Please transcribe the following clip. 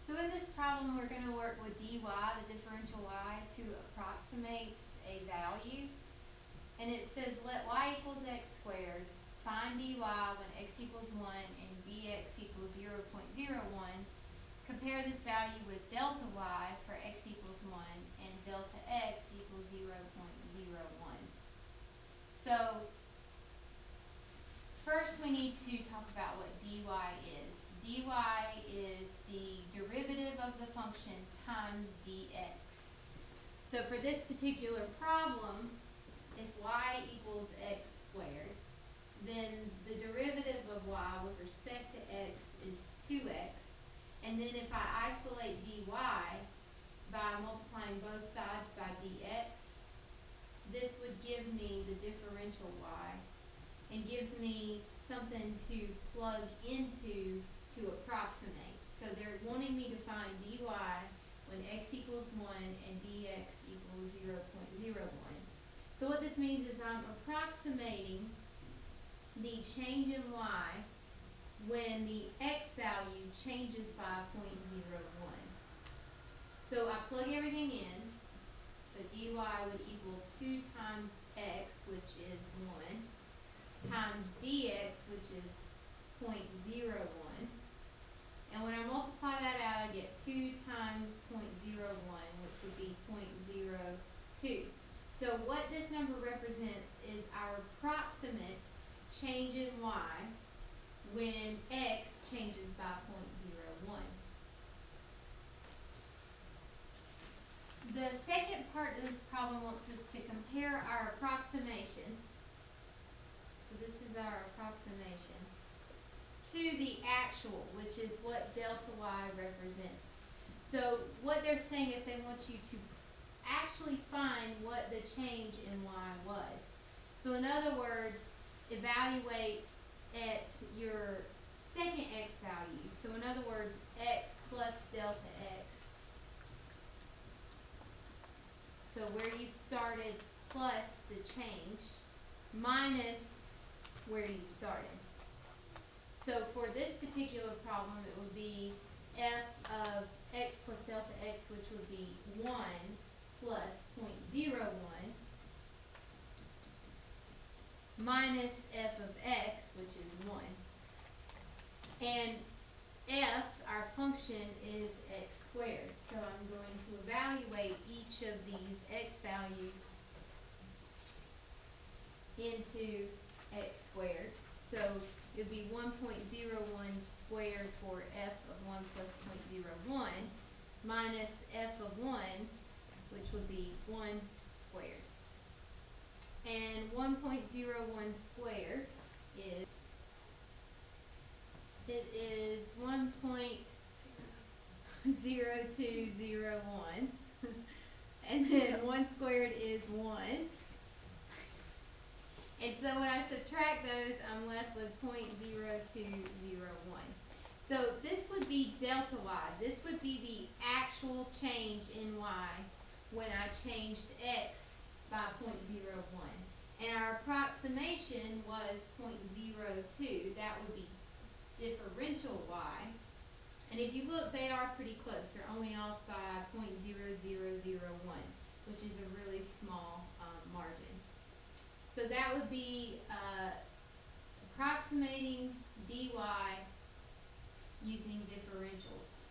So in this problem, we're going to work with dy, the differential y, to approximate a value. And it says let y equals x squared, find dy when x equals 1 and dx equals 0.01. Compare this value with delta y for x equals 1 and delta x equals 0.01. So first we need to talk about what dy is. dy is the derivative of the function times dx. So for this particular problem, if y equals x squared, then the derivative of y with respect to x is 2x. And then if I isolate dy by multiplying both sides by dx, this would give me the differential y and gives me something to plug into to approximate. So they're wanting me to find dy when x equals 1 and dx equals 0.01. So what this means is I'm approximating the change in y when the x value changes by 0.01. So I plug everything in. So dy would equal 2 times x, which is 1, times dx, which is 0.01. And when I multiply that out, I get 2 times 0.01, which would be 0.02. So what this number represents is our approximate change in y when x changes by 0.01. The second part of this problem wants us to compare our approximation. So this is our approximation to the actual, which is what delta y represents. So what they're saying is they want you to actually find what the change in y was. So in other words, evaluate at your second x value. So in other words, x plus delta x. So where you started plus the change minus where you started. So for this particular problem, it would be f of x plus delta x, which would be 1 plus 0.01 minus f of x, which is 1. And f, our function, is x squared. So I'm going to evaluate each of these x values into x squared. So it would be 1.01 squared for f of 1 plus 0.01 minus f of 1, which would be 1 squared. And 1.01 squared is 1.0201 and then 1 squared is 1. And so when I subtract those, I'm left with 0.0201. So this would be delta y. This would be the actual change in y when I changed x by 0.01. And our approximation was 0.02. That would be differential y. And if you look, they are pretty close. They're only off by 0.0001, which is a really small margin. So that would be approximating dy using differentials.